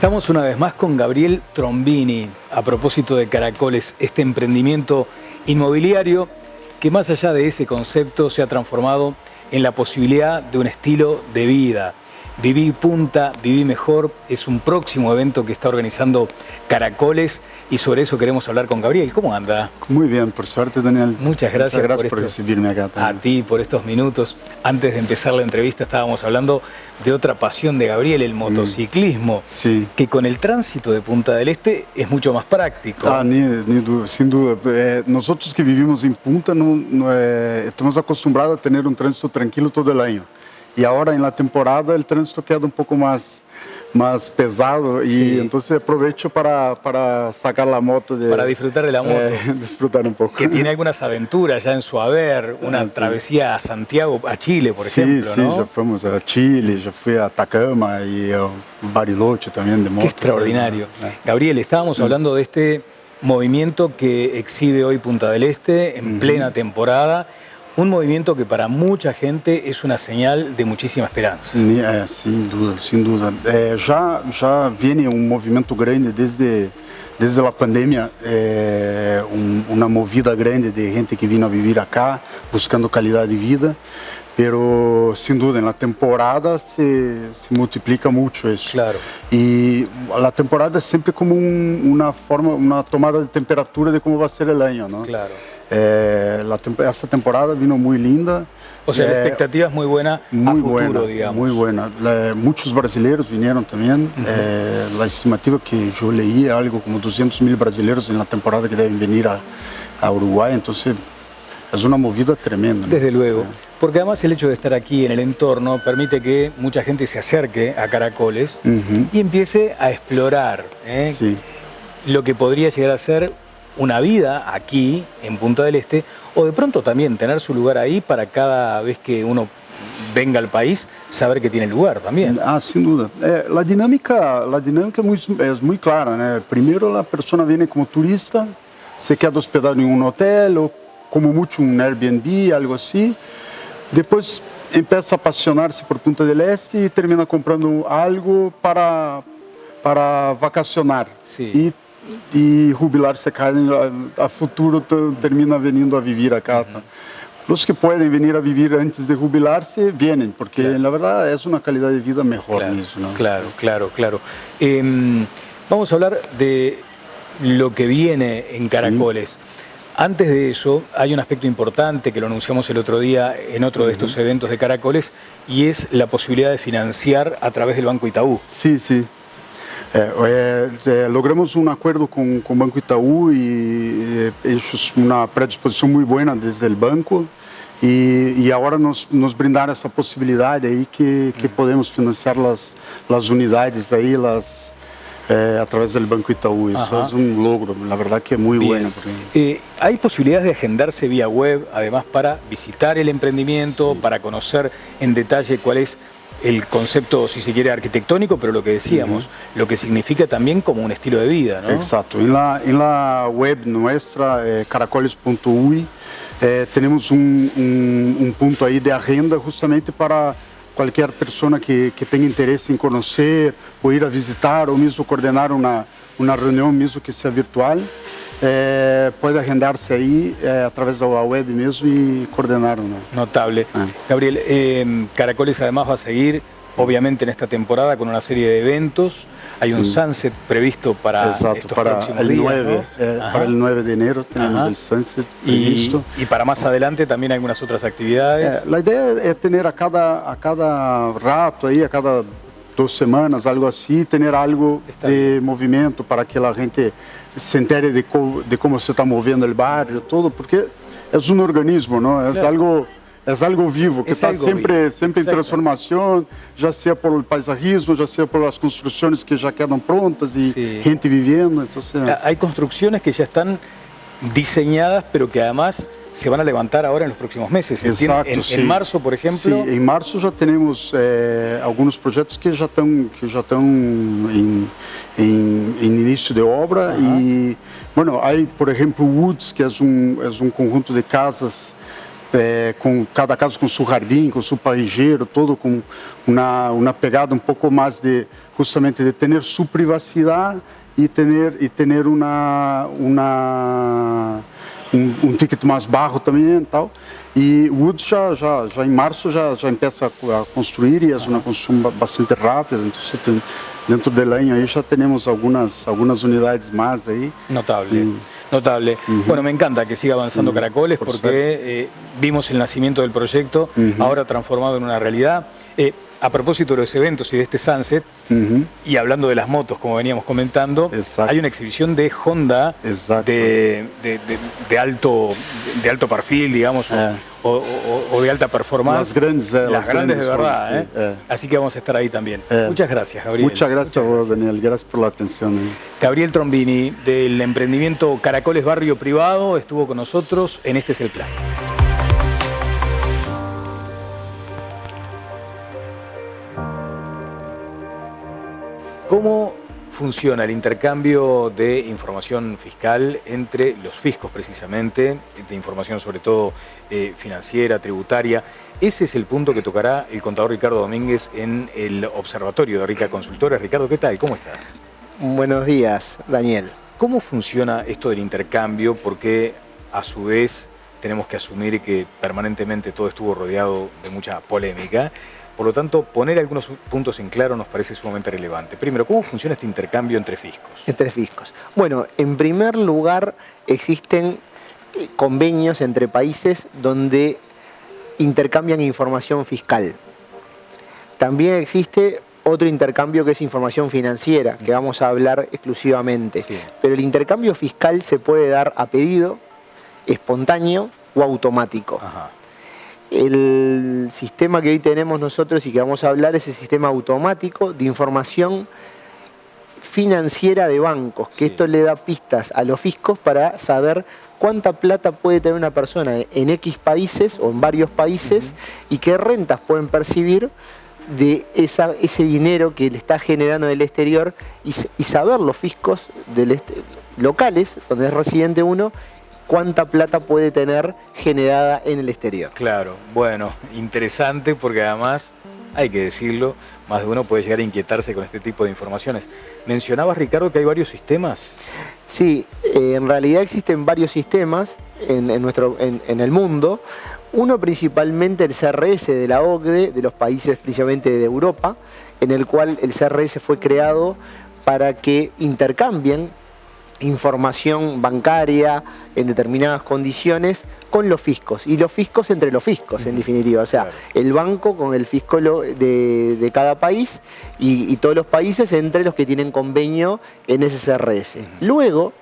Estamos una vez más con Gabriel Trombini a propósito de Caracoles, este emprendimiento inmobiliario que más allá de ese concepto se ha transformado en la posibilidad de un estilo de vida. Viví Punta, Viví Mejor es un próximo evento que está organizando Caracoles y sobre eso queremos hablar con Gabriel. ¿Cómo anda? Muy bien, por suerte, Daniel. Muchas gracias por recibirme acá también. A ti por estos minutos. Antes de empezar la entrevista estábamos hablando de otra pasión de Gabriel, el motociclismo, Sí. que con el tránsito de Punta del Este es mucho más práctico. Sin duda. Nosotros que vivimos en Punta estamos acostumbrados a tener un tránsito tranquilo todo el año. Y ahora en la temporada el tránsito queda un poco más pesado y entonces aprovecho para sacar la moto. Para disfrutar de la moto. Disfrutar un poco. Que tiene algunas aventuras ya en su haber, una travesía a Santiago, a Chile, por ejemplo, ¿no? Sí, ya fuimos a Chile, ya fui a Atacama y a Bariloche también de moto. Qué extraordinario. Gabriel, estábamos hablando de este movimiento que exhibe hoy Punta del Este en plena temporada. Un movimiento que para mucha gente es una señal de muchísima esperanza. Sin duda, sin duda. Já viene un movimiento grande desde la pandemia, una movida grande de gente que vino a vivir acá, buscando calidad de vida. Pero sin duda en la temporada se multiplica mucho eso. Claro. Y la temporada es siempre como una tomada de temperatura de cómo va a ser el año, ¿no? Claro. Esta temporada vino muy linda. O sea, la expectativa es muy buena a futuro, digamos. Muy buena. Muchos brasileños vinieron también. La estimativa que yo leí, algo como 200.000 brasileños en la temporada que deben venir a Uruguay. Entonces, es una movida tremenda, ¿no? Desde luego. Porque además el hecho de estar aquí en el entorno permite que mucha gente se acerque a Caracoles y empiece a explorar lo que podría llegar a ser una vida aquí en Punta del Este, o de pronto también tener su lugar ahí para cada vez que uno venga al país saber que tiene lugar también. Sin duda. La dinámica es muy clara, ¿no? Primero la persona viene como turista, se queda hospedado en un hotel o como mucho un Airbnb, algo así. Después empieza a apasionarse por Punta del Este y termina comprando algo para vacacionar. Sí. Y jubilar-se acá a futuro termina venindo a vivir acá. Los que pueden venir a vivir antes de jubilarse, vienen, porque la verdad es una calidad de vida mejor. Claro, eso, ¿no? Claro. Vamos a hablar de lo que viene en Caracoles. Antes de eso, hay un aspecto importante que lo anunciamos el otro día en otro de estos eventos de Caracoles, y es la posibilidad de financiar a través del Banco Itaú. Sí. Logramos un acuerdo con Banco Itaú y ellos una predisposición muy buena desde el banco y ahora nos brindaron esa posibilidad ahí que podemos financiar las unidades ahí, a través del Banco Itaú. Eso es un logro, la verdad que es muy bueno. ¿Hay posibilidades de agendarse vía web, además para visitar el emprendimiento, para conocer en detalle cuál es el concepto, si se quiere, arquitectónico, pero lo que decíamos, lo que significa también como un estilo de vida, ¿no? Exacto. En la web nuestra, caracoles.ui, tenemos un punto ahí de agenda justamente para cualquier persona que tenga interés en conocer o ir a visitar o mismo coordenar una reunión mismo que sea virtual. Puede agendarse ahí a través de la web mismo y coordinar. ¿No? Notable. Gabriel, Caracoles además va a seguir, obviamente, en esta temporada con una serie de eventos. Hay un sunset previsto para estos próximos el días, 9, ¿no? Para el 9 de enero tenemos el sunset previsto. Y para más adelante también hay algunas otras actividades. La idea es tener a cada rato, ahí, a cada 2 semanas, algo así, tener algo de movimiento para que la gente se entere de cómo se está moviendo el barrio, todo, porque es un organismo, ¿no? Es algo vivo, que está siempre en transformación, ya sea por el paisajismo, ya sea por las construcciones que ya quedan prontas y gente viviendo. Entonces, hay construcciones que ya están diseñadas, pero que además se van a levantar ahora en los próximos meses. Exacto, en marzo, por ejemplo. Sí, en marzo ya tenemos algunos proyectos que ya están en inicio de obra. Y bueno, hay por ejemplo Woods, que es un conjunto de casas com cada caso com seu jardim, com seu parrilheiro, todo com uma pegada um pouco mais de justamente de ter sua privacidade e ter um ticket mais baixo também e tal. E o Wood já em março já começa a construir e é uma construção bastante rápida. Então, dentro del año ahí ya tenemos algunas unidades más ahí. Notable. Notable. Bueno, me encanta que siga avanzando Caracoles porque vimos el nacimiento del proyecto, ahora transformado en una realidad. A propósito de los eventos y de este Sunset, y hablando de las motos, como veníamos comentando, hay una exhibición de Honda de alto perfil, digamos, o de alta performance. Las grandes de verdad. Así que vamos a estar ahí también. Muchas gracias, Gabriel. Muchas gracias a vos, Daniel. Gracias por la atención. Gabriel Trombini, del emprendimiento Caracoles Barrio Privado, estuvo con nosotros en Este es el Plan. ¿Cómo funciona el intercambio de información fiscal entre los fiscos precisamente, de información sobre todo financiera, tributaria? Ese es el punto que tocará el contador Ricardo Domínguez en el Observatorio de Rica Consultores. Ricardo, ¿qué tal? ¿Cómo estás? Buenos días, Daniel. ¿Cómo funciona esto del intercambio? Porque a su vez tenemos que asumir que permanentemente todo estuvo rodeado de mucha polémica. Por lo tanto, poner algunos puntos en claro nos parece sumamente relevante. Primero, ¿cómo funciona este intercambio entre fiscos? Entre fiscos. Bueno, en primer lugar, existen convenios entre países donde intercambian información fiscal. También existe otro intercambio que es información financiera, que vamos a hablar exclusivamente. Sí. Pero el intercambio fiscal se puede dar a pedido, espontáneo o automático. Ajá. El sistema que hoy tenemos nosotros y que vamos a hablar es el sistema automático de información financiera de bancos, que esto le da pistas a los fiscos para saber cuánta plata puede tener una persona en X países o en varios países y qué rentas pueden percibir de ese dinero que le está generando en el exterior y saber los fiscos locales, donde es residente uno, cuánta plata puede tener generada en el exterior. Claro, bueno, interesante porque además, hay que decirlo, más de uno puede llegar a inquietarse con este tipo de informaciones. ¿Mencionabas, Ricardo, que hay varios sistemas? Sí, en realidad existen varios sistemas en el mundo. Uno principalmente el CRS de la OCDE, de los países principalmente de Europa, en el cual el CRS fue creado para que intercambien información bancaria en determinadas condiciones con los fiscos y los fiscos entre los fiscos, en definitiva, o sea, claro, el banco con el fisco de cada país y todos los países entre los que tienen convenio en ese CRS. Luego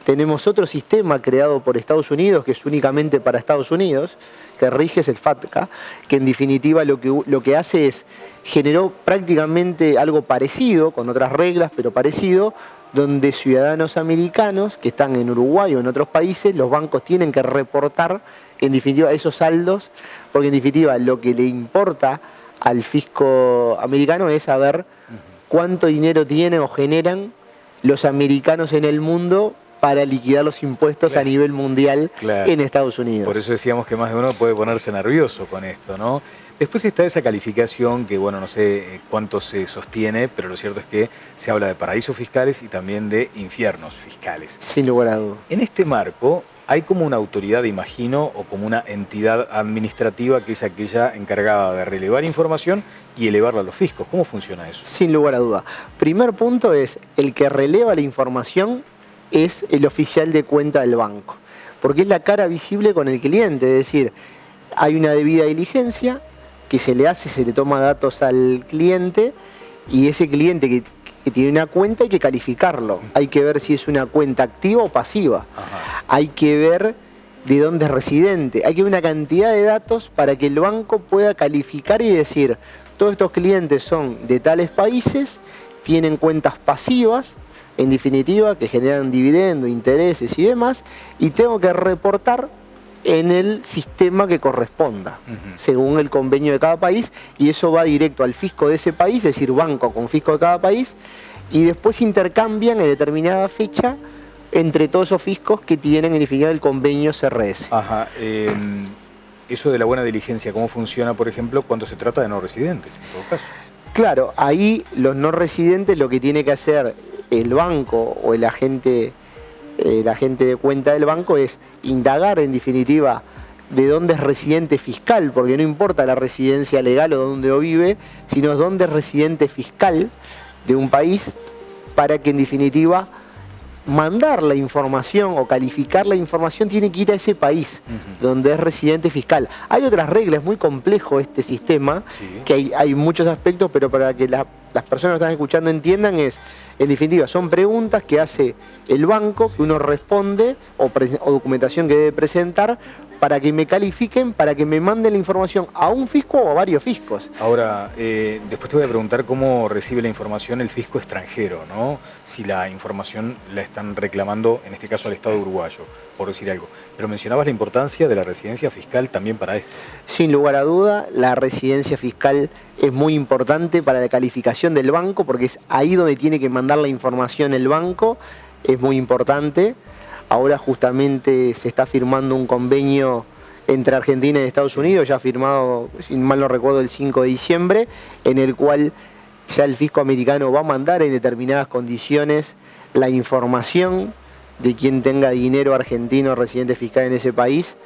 tenemos otro sistema creado por Estados Unidos, que es únicamente para Estados Unidos, que rige, es el FATCA, que en definitiva lo que hace es, generó prácticamente algo parecido, con otras reglas, pero parecido, donde ciudadanos americanos que están en Uruguay o en otros países, los bancos tienen que reportar, en definitiva, esos saldos, porque en definitiva lo que le importa al fisco americano es saber cuánto dinero tienen o generan los americanos en el mundo para liquidar los impuestos, claro, a nivel mundial, claro, en Estados Unidos. Por eso decíamos que más de uno puede ponerse nervioso con esto, ¿no? Después está esa calificación que, bueno, no sé cuánto se sostiene, pero lo cierto es que se habla de paraísos fiscales y también de infiernos fiscales. Sin lugar a dudas. En este marco hay como una autoridad, imagino, o como una entidad administrativa que es aquella encargada de relevar información y elevarla a los fiscos. ¿Cómo funciona eso? Sin lugar a dudas. Primer punto es, el que releva la información es el oficial de cuenta del banco, porque es la cara visible con el cliente, es decir, hay una debida diligencia que se le hace, se le toma datos al cliente y ese cliente que tiene una cuenta hay que calificarlo, hay que ver si es una cuenta activa o pasiva, hay que ver de dónde es residente, hay que ver una cantidad de datos para que el banco pueda calificar y decir, todos estos clientes son de tales países, tienen cuentas pasivas, en definitiva, que generan dividendos, intereses y demás, y tengo que reportar en el sistema que corresponda, según el convenio de cada país, y eso va directo al fisco de ese país, es decir, banco con fisco de cada país, y después intercambian en determinada fecha entre todos esos fiscos que tienen en definitiva el convenio CRS. Ajá. eso de la buena diligencia, ¿cómo funciona, por ejemplo, cuando se trata de no residentes, en todo caso? Claro, ahí los no residentes lo que tiene que hacer el banco o el agente de cuenta del banco es indagar en definitiva de dónde es residente fiscal, porque no importa la residencia legal o dónde lo vive, sino dónde es residente fiscal de un país, para que en definitiva mandar la información o calificar la información tiene que ir a ese país donde es residente fiscal. Hay otras reglas, es muy complejo este sistema, que hay muchos aspectos, pero para que las personas que están escuchando entiendan en definitiva, son preguntas que hace el banco, que uno responde, o documentación que debe presentar, para que me califiquen, para que me manden la información a un fisco o a varios fiscos. Ahora, después te voy a preguntar cómo recibe la información el fisco extranjero, ¿no? Si la información la están reclamando, en este caso al Estado uruguayo, por decir algo. Pero mencionabas la importancia de la residencia fiscal también para esto. Sin lugar a duda, la residencia fiscal es muy importante para la calificación del banco, porque es ahí donde tiene que mandar la información el banco, es muy importante. Ahora justamente se está firmando un convenio entre Argentina y Estados Unidos, ya firmado, si mal no recuerdo, el 5 de diciembre, en el cual ya el fisco americano va a mandar en determinadas condiciones la información de quien tenga dinero argentino residente fiscal en ese país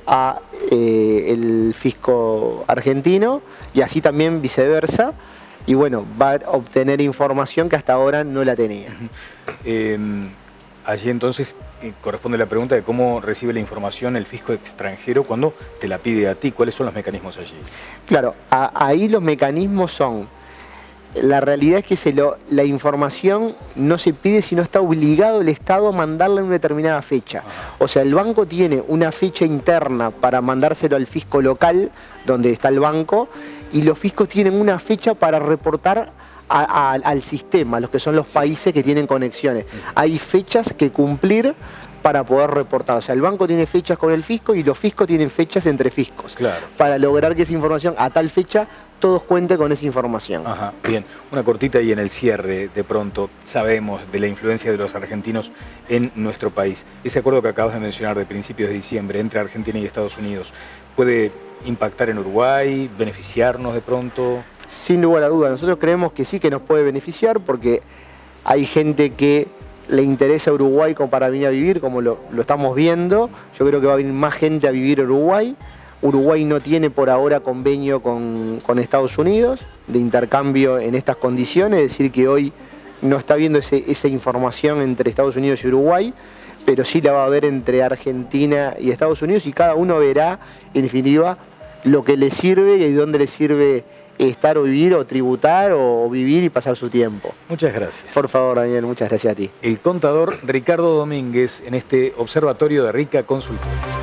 a el fisco argentino, y así también viceversa, y bueno, va a obtener información que hasta ahora no la tenía. Allí entonces corresponde la pregunta de cómo recibe la información el fisco extranjero cuando te la pide a ti. ¿Cuáles son los mecanismos allí? Claro, ahí los mecanismos son, la realidad es que la información no se pide, sino está obligado el Estado a mandarla en una determinada fecha. O sea, el banco tiene una fecha interna para mandárselo al fisco local, donde está el banco, y los fiscos tienen una fecha para reportar al sistema, los que son los países que tienen conexiones. Hay fechas que cumplir para poder reportar. O sea, el banco tiene fechas con el fisco y los fiscos tienen fechas entre fiscos. Claro. Para lograr que esa información a tal fecha todos cuenten con esa información. Ajá, bien. Una cortita y en el cierre, de pronto, sabemos de la influencia de los argentinos en nuestro país. Ese acuerdo que acabas de mencionar de principios de diciembre entre Argentina y Estados Unidos, ¿puede impactar en Uruguay, beneficiarnos de pronto? Sin lugar a duda, nosotros creemos que sí, que nos puede beneficiar, porque hay gente que le interesa Uruguay como para venir a vivir, como lo estamos viendo. Yo creo que va a venir más gente a vivir a Uruguay. Uruguay no tiene por ahora convenio con Estados Unidos de intercambio en estas condiciones, es decir, que hoy no está habiendo esa información entre Estados Unidos y Uruguay, pero sí la va a haber entre Argentina y Estados Unidos, y cada uno verá, en definitiva, lo que le sirve y dónde le sirve estar o vivir o tributar o vivir y pasar su tiempo. Muchas gracias. Por favor, Daniel, muchas gracias a ti. El contador Ricardo Domínguez en este observatorio de Rica Consultores.